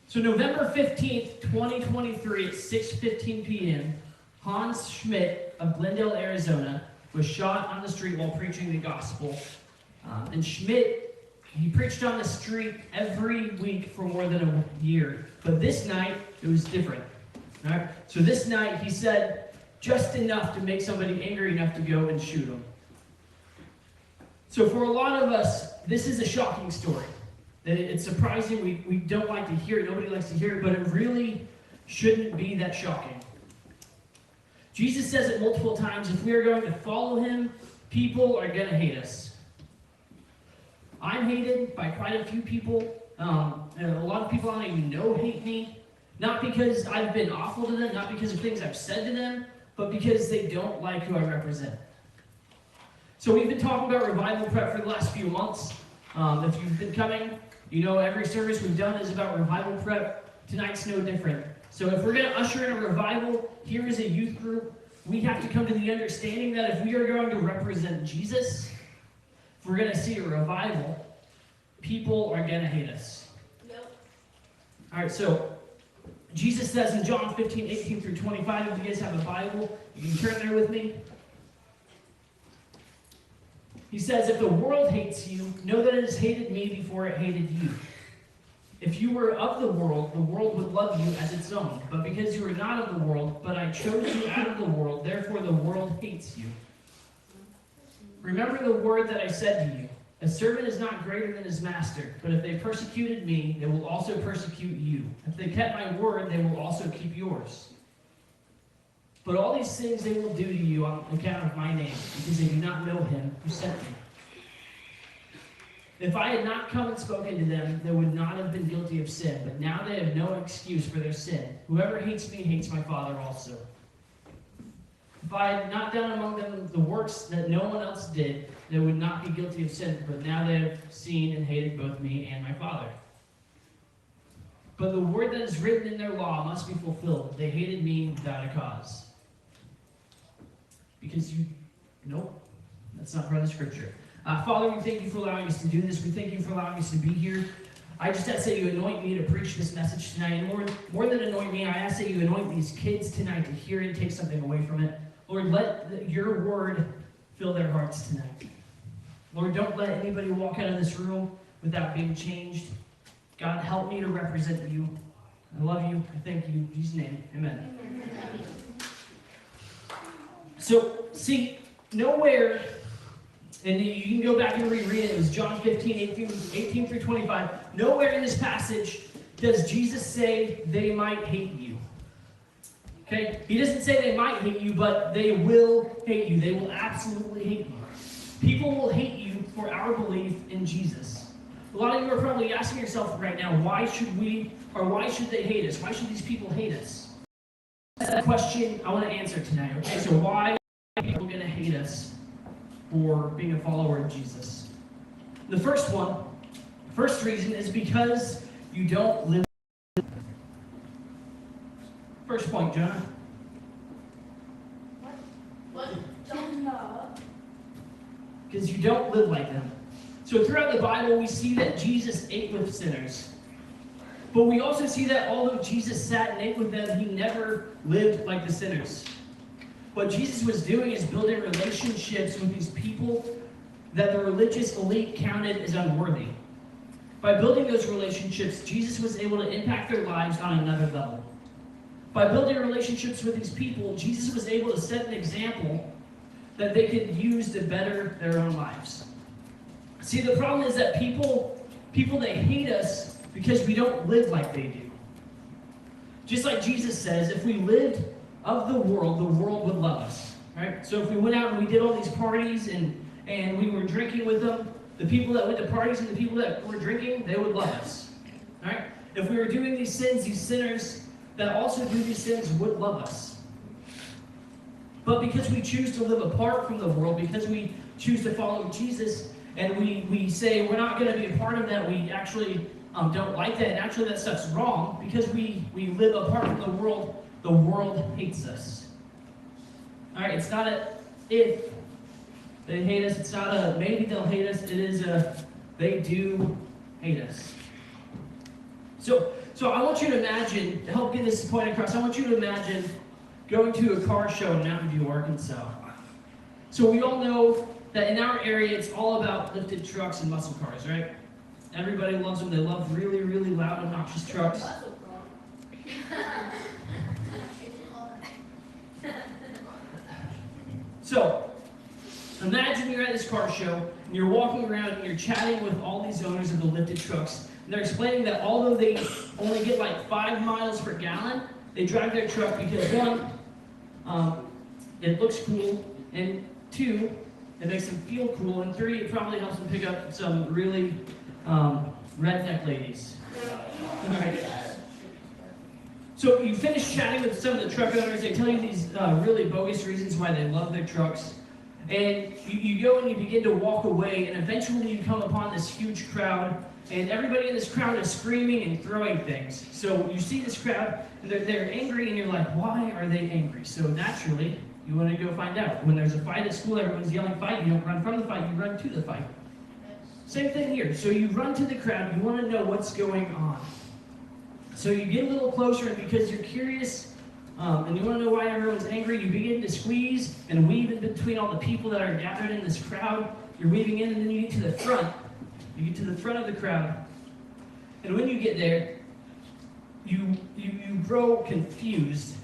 So November 15th, 2023 at 6:15 p.m., Hans Schmidt of Glendale, Arizona, was shot on the street while preaching the gospel. And Schmidt, he preached on the street every week for more than a year. But this night, it was different. All right? So this night, he said just enough to make somebody angry enough to go and shoot him. So for a lot of us, this is a shocking story. It's surprising. We don't like to hear it. Nobody likes to hear it. But it really shouldn't be that shocking. Jesus says it multiple times. If we are going to follow him, people are going to hate us. I'm hated by quite a few people. And a lot of people I don't even know hate me. Not because I've been awful to them, not because of things I've said to them, but because they don't like who I represent. So we've been talking about revival prep for the last few months. If you've been coming, you know every service we've done is about revival prep. Tonight's no different. So if we're going to usher in a revival here as a youth group, we have to come to the understanding that if we are going to represent Jesus, if we're going to see a revival, people are going to hate us. Yep. All right, so Jesus says in John 15:18 through 25, if you guys have a Bible, you can turn there with me. He says, if the world hates you, know that it has hated me before it hated you. If you were of the world would love you as its own. But because you are not of the world, but I chose you out of the world, therefore the world hates you. Remember the word that I said to you. A servant is not greater than his master, but if they persecuted me, they will also persecute you. If they kept my word, they will also keep yours. But all these things they will do to you on account of my name, because they do not know him who sent me. If I had not come and spoken to them, they would not have been guilty of sin, but now they have no excuse for their sin. Whoever hates me hates my Father also. If I had not done among them the works that no one else did, they would not be guilty of sin, but now they have seen and hated both me and my Father. But the word that is written in their law must be fulfilled. They hated me without a cause. Because nope, that's not part of the scripture. Father, we thank you for allowing us to do this. We thank you for allowing us to be here. I just ask that you anoint me to preach this message tonight. And more than anoint me, I ask that you anoint these kids tonight to hear it and take something away from it. Lord, let your word fill their hearts tonight. Lord, don't let anybody walk out of this room without being changed. God, help me to represent you. I love you. I thank you. In Jesus' name, amen. So, see, nowhere, and you can go back and reread it, it was John 15, 18 through 25. Nowhere in this passage does Jesus say they might hate you. Okay? He doesn't say they might hate you, but they will hate you. They will absolutely hate you. People will hate you for our belief in Jesus. A lot of you are probably asking yourself right now, why should they hate us? Why should these people hate us? That's the question I want to answer tonight, okay? So why are people going to hate us for being a follower of Jesus? The first reason is because you don't live. First point, Jonah. What? Jonah. Because you don't live like them. So throughout the Bible, we see that Jesus ate with sinners. But we also see that although Jesus sat and ate with them, he never lived like the sinners. What Jesus was doing is building relationships with these people that the religious elite counted as unworthy. By building those relationships, Jesus was able to impact their lives on another level. By building relationships with these people, Jesus was able to set an example that they could use to better their own lives. See, the problem is that people they hate us because we don't live like they do. Just like Jesus says, if we lived of the world would love us. Right? So if we went out and we did all these parties and we were drinking with them, the people that went to parties and the people that were drinking, they would love us. Right? If we were doing these sins, these sinners that also do these sins would love us. But because we choose to live apart from the world, because we choose to follow Jesus, and we say we're not going to be a part of that, we actually don't like that, and actually that stuff's wrong, because we live apart from the world hates us. Alright, it's not a if they hate us, it's not a maybe they'll hate us, it is a they do hate us. So So I want you to imagine, to help get this point across, I want you to imagine going to a car show in Mountain View, Arkansas. So we all know that in our area, it's all about lifted trucks and muscle cars, right? Everybody loves them. They love really, really loud, obnoxious trucks. So, imagine you're at this car show, and you're walking around, and you're chatting with all these owners of the lifted trucks. And they're explaining that although they only get like 5 miles per gallon, they drive their truck because 1, it looks cool, and 2, it makes them feel cool, and 3, it probably helps them pick up some really redneck ladies. All right. So you finish chatting with some of the truck owners. They tell you these really bogus reasons why they love their trucks. And you go and you begin to walk away, and eventually you come upon this huge crowd, and everybody in this crowd is screaming and throwing things. So you see this crowd, and they're angry, and you're like, why are they angry? So naturally, you want to go find out. When there's a fight at school, everyone's yelling fight. You don't run from the fight, you run to the fight. Same thing here. So you run to the crowd, you want to know what's going on. So you get a little closer, and because you're curious, and you want to know why everyone's angry, you begin to squeeze and weave in between all the people that are gathered in this crowd. You're weaving in, and then you get to the front. You get to the front of the crowd. And when you get there, you grow confused.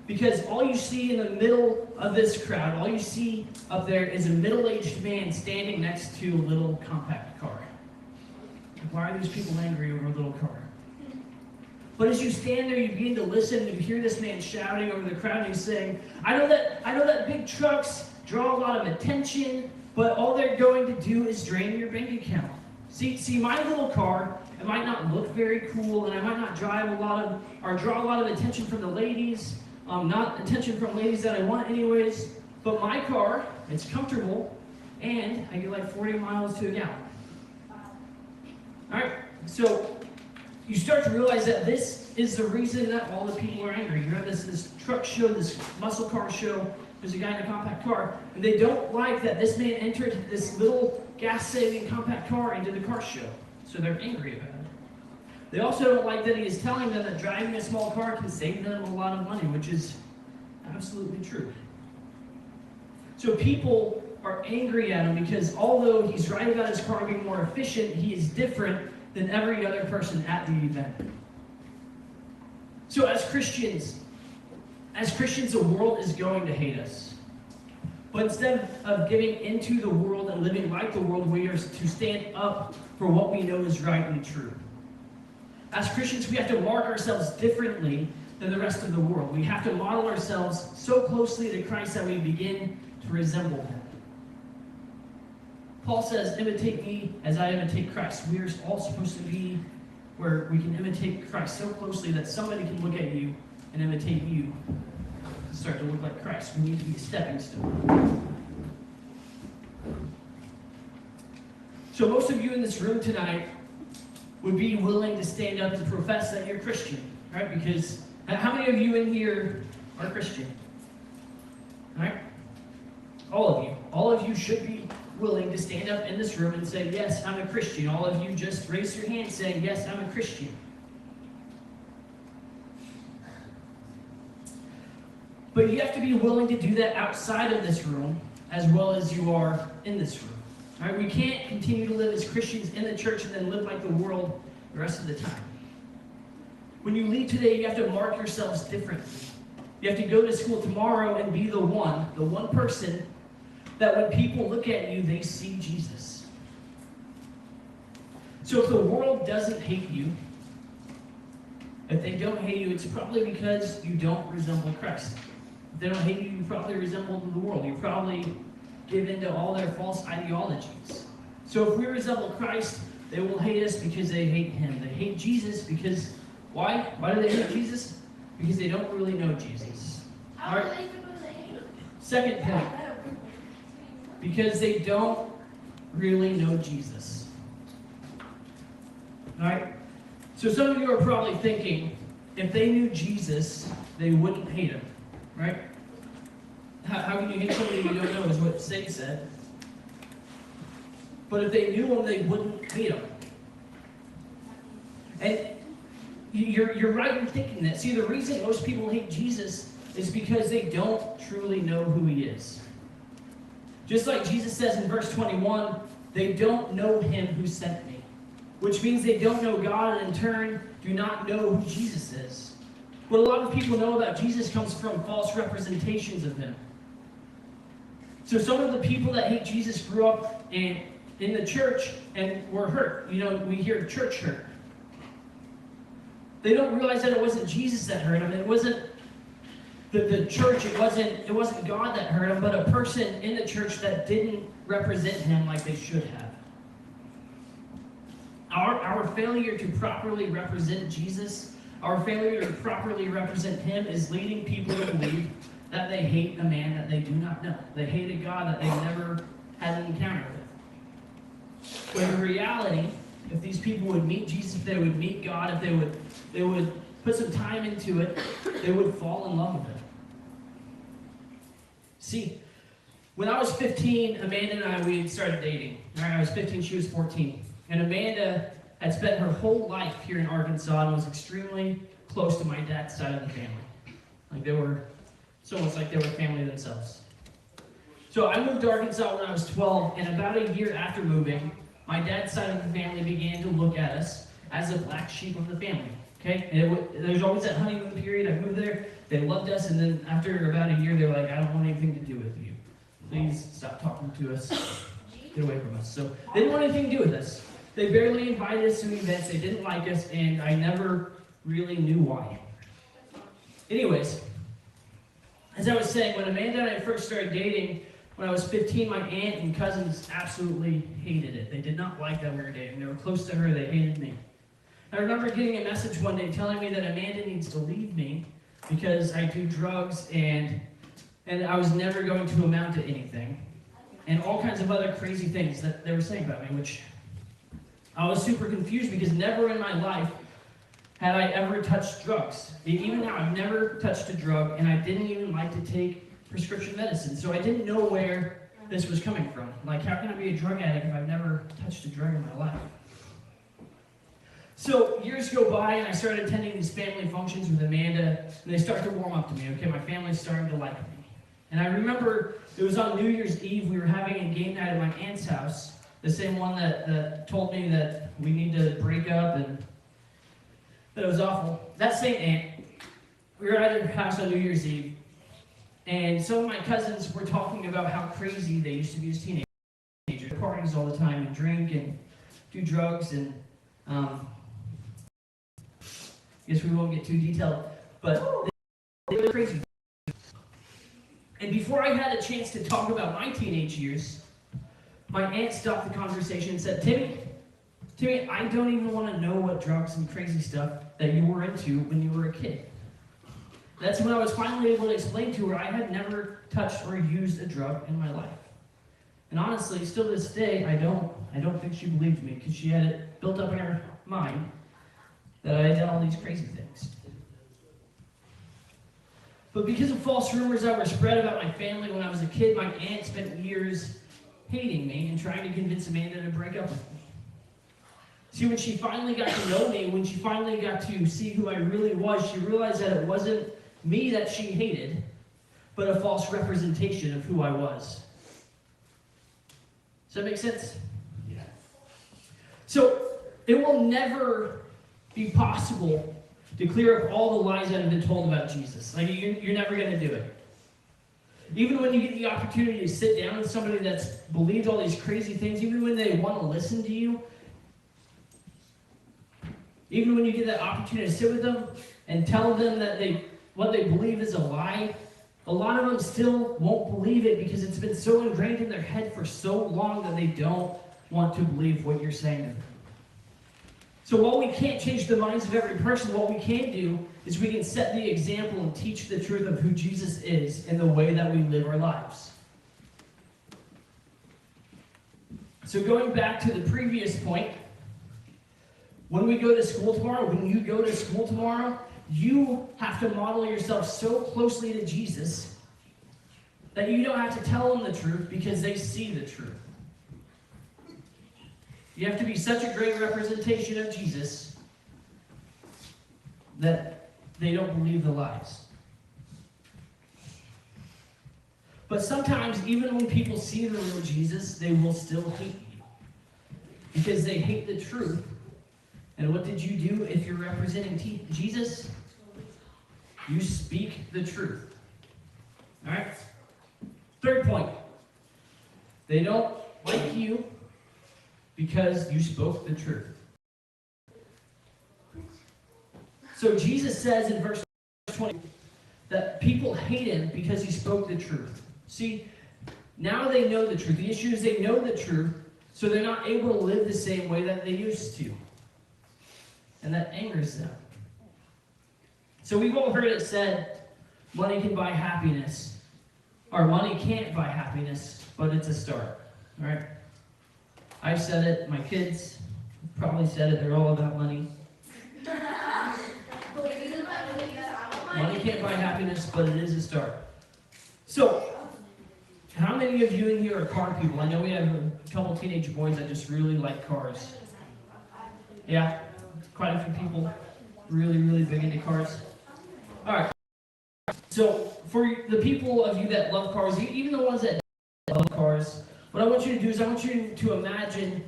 Because all you see in the middle of this crowd, all you see up there is a middle-aged man standing next to a little compact car. Why are these people angry over a little car? But as you stand there, you begin to listen, and you hear this man shouting over the crowd, and he's saying, I know that big trucks draw a lot of attention, but all they're going to do is drain your bank account. See, my little car, it might not look very cool, and I might not draw a lot of attention from the ladies, not attention from ladies that I want anyways, but my car, it's comfortable, and I get like 40 miles to a gallon. All right, so you start to realize that this is the reason that all the people are angry. You have this truck show, this muscle car show. There's a guy in a compact car, and they don't like that this man entered this little gas-saving compact car into the car show. So they're angry about it. They also don't like that he is telling them that driving a small car can save them a lot of money, which is absolutely true. So people are angry at him because although he's right about his car being more efficient, he is different than every other person at the event. So as Christians, the world is going to hate us. But instead of giving into the world and living like the world, we are to stand up for what we know is right and true. As Christians, we have to mark ourselves differently than the rest of the world. We have to model ourselves so closely to Christ that we begin to resemble him. Paul says, imitate me as I imitate Christ. We are all supposed to be where we can imitate Christ so closely that somebody can look at you and imitate you and start to look like Christ. We need to be a stepping stone. So most of you in this room tonight would be willing to stand up and profess that you're Christian, right? Because how many of you in here are Christian? Right? All of you should be willing to stand up in this room and say, yes, I'm a Christian. All of you just raise your hand saying, yes, I'm a Christian. But you have to be willing to do that outside of this room as well as you are in this room. All right? We can't continue to live as Christians in the church and then live like the world the rest of the time. When you leave today, you have to mark yourselves differently. You have to go to school tomorrow and be the one person that when people look at you, they see Jesus. So if the world doesn't hate you, if they don't hate you, it's probably because you don't resemble Christ. If they don't hate you, you probably resemble the world. You probably give in to all their false ideologies. So if we resemble Christ, they will hate us because they hate him. They hate Jesus because, why? Why do they hate Jesus? Because they don't really know Jesus. All right. Second point. Because they don't really know Jesus. All right? So some of you are probably thinking, if they knew Jesus, they wouldn't hate him. Right? How can you hate somebody you don't know is what Satan said. But if they knew him, they wouldn't hate him. And You're right in thinking that. See, the reason most people hate Jesus is because they don't truly know who he is. Just like Jesus says in verse 21, they don't know him who sent me. Which means they don't know God and in turn do not know who Jesus is. What a lot of people know about Jesus comes from false representations of him. So some of the people that hate Jesus grew up in the church and were hurt. You know, we hear church hurt. They don't realize that it wasn't Jesus that hurt them. It wasn't the church. It wasn't God that hurt them, but a person in the church that didn't represent him like they should have. Our failure to properly represent Jesus, our failure to properly represent him is leading people to believe that they hate a man that they do not know. They hate a God that they never had an encounter with. When in reality, if these people would meet Jesus, if they would meet God, if they would put some time into it, they would fall in love with him. See, when I was 15, Amanda and I, we started dating. All right, I was 15, she was 14. And Amanda had spent her whole life here in Arkansas and was extremely close to my dad's side of the family. Like it's almost like they were family themselves. So I moved to Arkansas when I was 12, and about a year after moving, my dad's side of the family began to look at us as the black sheep of the family. Okay? And there's always that honeymoon period. I moved there, they loved us, and then after about a year, they were like, I don't want anything to do with you. Please stop talking to us. Get away from us. So they didn't want anything to do with us. They barely invited us to events. They didn't like us, and I never really knew why. Anyways, as I was saying, when Amanda and I first started dating, when I was 15, my aunt and cousins absolutely hated it. They did not like that we were dating. They were close to her. They hated me. I remember getting a message one day telling me that Amanda needs to leave me because I do drugs and I was never going to amount to anything. And all kinds of other crazy things that they were saying about me, which I was super confused because never in my life had I ever touched drugs. Even now, I've never touched a drug, and I didn't even like to take prescription medicine. So I didn't know where this was coming from. Like, how can I be a drug addict if I've never touched a drug in my life? So years go by, and I started attending these family functions with Amanda, and they start to warm up to me. Okay, my family's starting to like me. And I remember it was on New Year's Eve, we were having a game night at my aunt's house, the same one that told me that we need to break up and that it was awful. That same aunt, we were at her house on New Year's Eve, and some of my cousins were talking about how crazy they used to be as teenagers. Parties all the time and drink and do drugs and I guess we won't get too detailed, but they were crazy. And before I had a chance to talk about my teenage years, my aunt stopped the conversation and said, Timmy, I don't even want to know what drugs and crazy stuff that you were into when you were a kid. That's when I was finally able to explain to her I had never touched or used a drug in my life. And honestly, still to this day, I don't think she believed me because she had it built up in her mind that I had done all these crazy things. But because of false rumors that were spread about my family when I was a kid, my aunt spent years hating me and trying to convince Amanda to break up with me. See, when she finally got to know me, when she finally got to see who I really was, she realized that it wasn't me that she hated, but a false representation of who I was. Does that make sense? Yeah. So, it will never be possible to clear up all the lies that have been told about Jesus. Like, you're never going to do it. Even when you get the opportunity to sit down with somebody that's believed all these crazy things, even when they want to listen to you, even when you get that opportunity to sit with them and tell them that what they believe is a lie, a lot of them still won't believe it because it's been so ingrained in their head for so long that they don't want to believe what you're saying to them. So while we can't change the minds of every person, what we can do is we can set the example and teach the truth of who Jesus is in the way that we live our lives. So going back to the previous point, when we go to school tomorrow, when you go to school tomorrow, you have to model yourself so closely to Jesus that you don't have to tell them the truth because they see the truth. You have to be such a great representation of Jesus that they don't believe the lies. But sometimes, even when people see the real Jesus, they will still hate you. Because they hate the truth. And what did you do if you're representing Jesus? You speak the truth. Alright? Third point. They don't like you because you spoke the truth. So Jesus says in verse 20 that people hate him because he spoke the truth. See, now they know the truth. The issue is they know the truth, so they're not able to live the same way that they used to. And that angers them. So we've all heard it said, money can buy happiness. Or money can't buy happiness, but it's a start. All right? I've said it. My kids probably said it. They're all about money. Money can't buy happiness, but it is a start. So, how many of you in here are car people? I know we have a couple teenage boys that just really like cars. Yeah? Quite a few people really, really big into cars. All right. So, for the people of you that love cars, even the ones that love cars, what I want you to do is I want you to imagine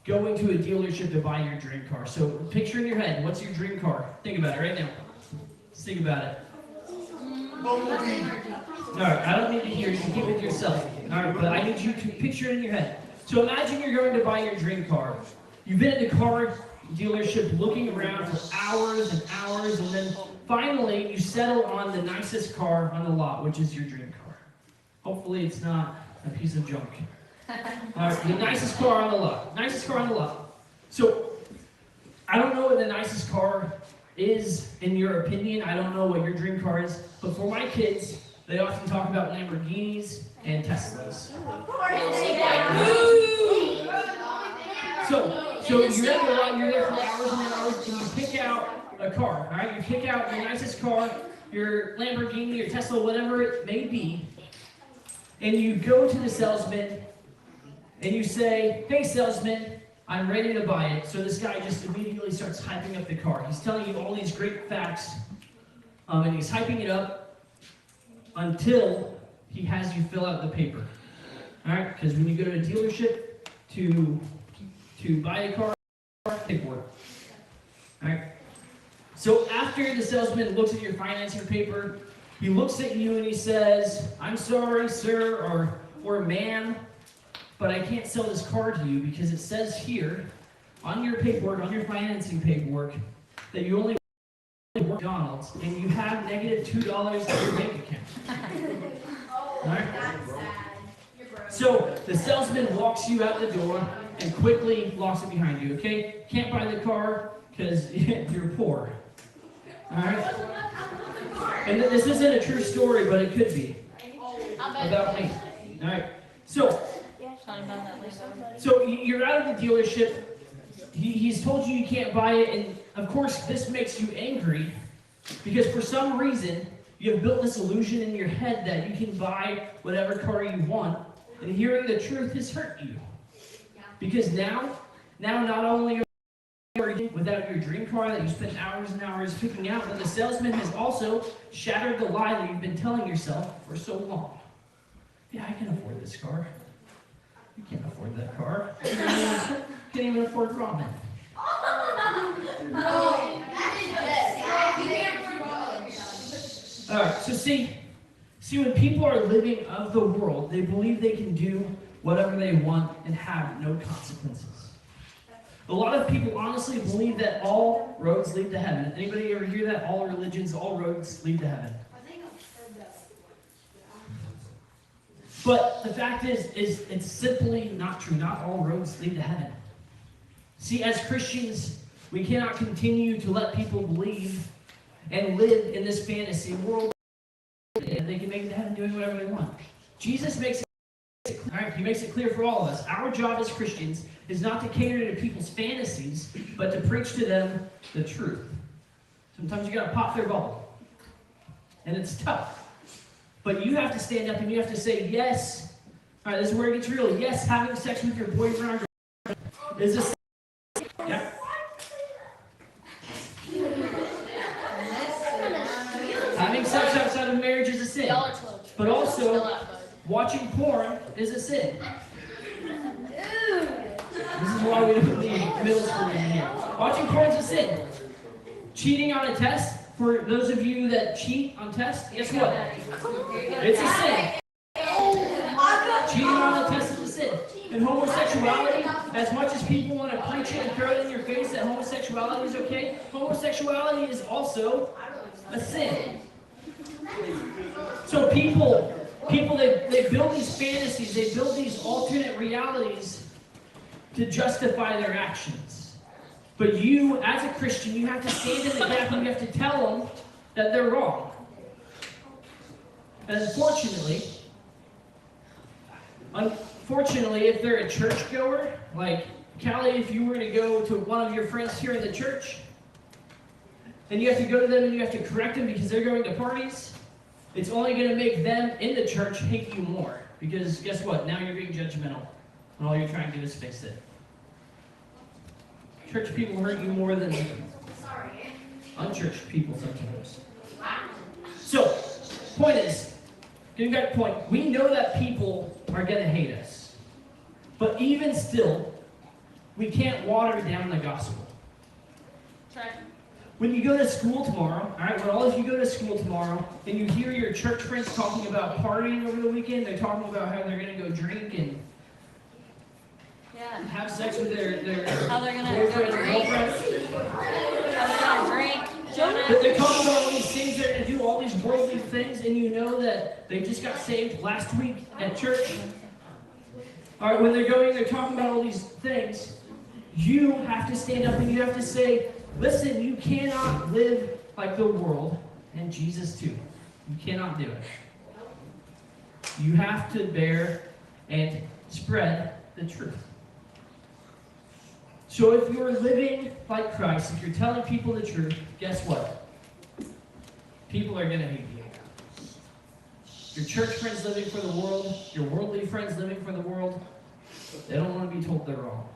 going to a dealership to buy your dream car. So, picture in your head, what's your dream car? Think about it right now. Just think about it. All right, I don't need to hear you. You can keep it to yourself. All right, but I need you to picture it in your head. So imagine you're going to buy your dream car. You've been at the car dealership looking around for hours and hours, and then finally you settle on the nicest car on the lot, which is your dream car. Hopefully it's not a piece of junk. All right, the nicest car on the lot. Nicest car on the lot. So I don't know what the nicest car is in your opinion. I don't know what your dream car is, but for my kids, they often talk about Lamborghinis and Teslas. So you're at the lot, you're there for hours and hours, and you pick out a car, all right? You pick out your nicest car, your Lamborghini, your Tesla, whatever it may be, and you go to the salesman, and you say, hey salesman, I'm ready to buy it. So this guy just immediately starts hyping up the car. He's telling you all these great facts, and he's hyping it up until he has you fill out the paper. All right? Because when you go to a dealership to buy a car, paperwork. All right? So after the salesman looks at your financing paper, he looks at you and he says, I'm sorry, sir, or ma'am, but I can't sell this car to you because it says here on your paperwork, on your financing paperwork, that you only work at McDonald's and you have negative $2 in your bank account. All right? So the salesman walks you out the door and quickly locks it behind you, okay? Can't buy the car because you're poor. All right? And this isn't a true story, but it could be about me. All right? So you're out of the dealership. He's told you you can't buy it, and of course this makes you angry because for some reason you have built this illusion in your head that you can buy whatever car you want, and hearing the truth has hurt you. Because now not only are you without your dream car that you spent hours and hours picking out, but the salesman has also shattered the lie that you've been telling yourself for so long. Yeah, I can afford this car. You can't afford that car. You can't even afford ramen. Alright, so see, when people are living of the world, they believe they can do whatever they want and have no consequences. A lot of people honestly believe that all roads lead to heaven. Anybody ever hear that? All religions, all roads lead to heaven. But the fact is it's simply not true. Not all roads lead to heaven. See, as Christians, we cannot continue to let people believe and live in this fantasy world and they can make it to heaven doing whatever they want. Jesus makes it clear. All right, he makes it clear for all of us. Our job as Christians is not to cater to people's fantasies, but to preach to them the truth. Sometimes you got to pop their bubble. And it's tough. But you have to stand up and you have to say, yes. All right, this is where it gets real. Yes, having sex with your boyfriend or girlfriend is a sin. Yeah. But also, watching porn is a sin. This is why we don't need middle school in here. Watching porn is a sin. Cheating on a test, for those of you that cheat on tests, guess what? It's a sin. Cheating on a test is a sin. And homosexuality, as much as people want to preach it and throw it in your face that homosexuality is okay, homosexuality is also a sin. So people they build these fantasies, they build these alternate realities to justify their actions. But you, as a Christian, you have to stand in the gap and you have to tell them that they're wrong. And unfortunately, if they're a churchgoer, like Callie, if you were to go to one of your friends here in the church, and you have to go to them and you have to correct them because they're going to parties, it's only going to make them in the church hate you more. Because guess what? Now you're being judgmental, and all you're trying to do is fix it. Church people hurt you more than unchurched people sometimes. So, point is, getting back to the point, we know that people are going to hate us. But even still, we can't water down the gospel. When you go to school tomorrow, all right, when all of you go to school tomorrow, and you hear your church friends talking about partying over the weekend, they're talking about how they're going to go drink and have sex with their boyfriend or girlfriend. How they're going to drink. But they're talking about all these things, they're going to do all these worldly things, and you know that they just got saved last week at church. All right, when they're talking about all these things, you have to stand up and you have to say, listen, you cannot live like the world, and Jesus too. You cannot do it. You have to bear and spread the truth. So if you're living like Christ, if you're telling people the truth, guess what? People are going to hate you. Your church friends living for the world, your worldly friends living for the world, they don't want to be told they're wrong.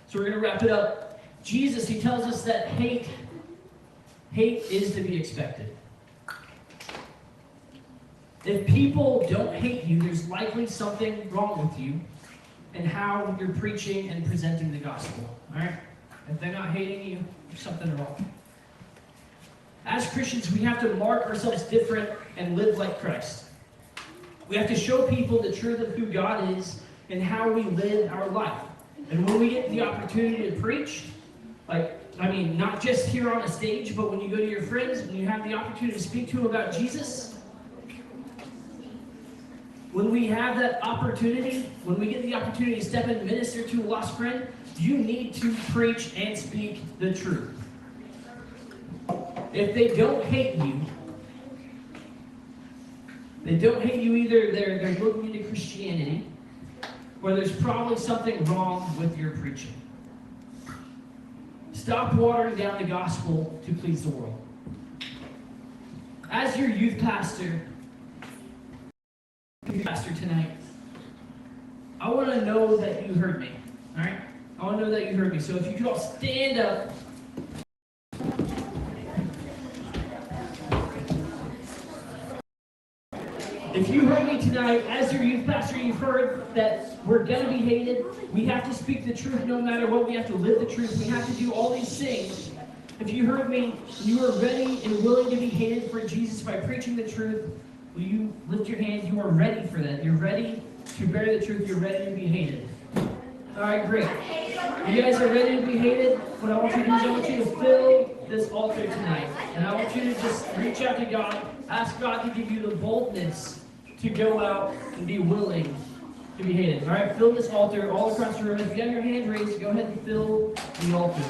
So we're going to wrap it up. Jesus, he tells us that hate is to be expected. If people don't hate you, there's likely something wrong with you and how you're preaching and presenting the gospel. All right? If they're not hating you, there's something wrong. As Christians, we have to mark ourselves different and live like Christ. We have to show people the truth of who God is and how we live our life. And when we get the opportunity to preach, not just here on a stage, but when you go to your friends and you have the opportunity to speak to them about Jesus, when we have that opportunity, when we get the opportunity to step in and minister to a lost friend, you need to preach and speak the truth. If they don't hate you, either they're looking into Christianity, or there's probably something wrong with your preaching. Stop watering down the gospel to please the world. As your youth pastor tonight, I want to know that you heard me. All right? I want to know that you heard me. So if you could all stand up. If you heard me tonight, as your youth pastor, you've heard that we're going to be hated. We have to speak the truth no matter what. We have to live the truth. We have to do all these things. If you heard me, you are ready and willing to be hated for Jesus by preaching the truth, will you lift your hand? You are ready for that. You're ready to bear the truth. You're ready to be hated. All right, great. You guys are ready to be hated? What I want you to do is I want you to fill this altar tonight. And I want you to just reach out to God. Ask God to give you the boldness to go out and be willing to be hated. All right, fill this altar all across the room. If you have your hand raised, go ahead and fill the altar.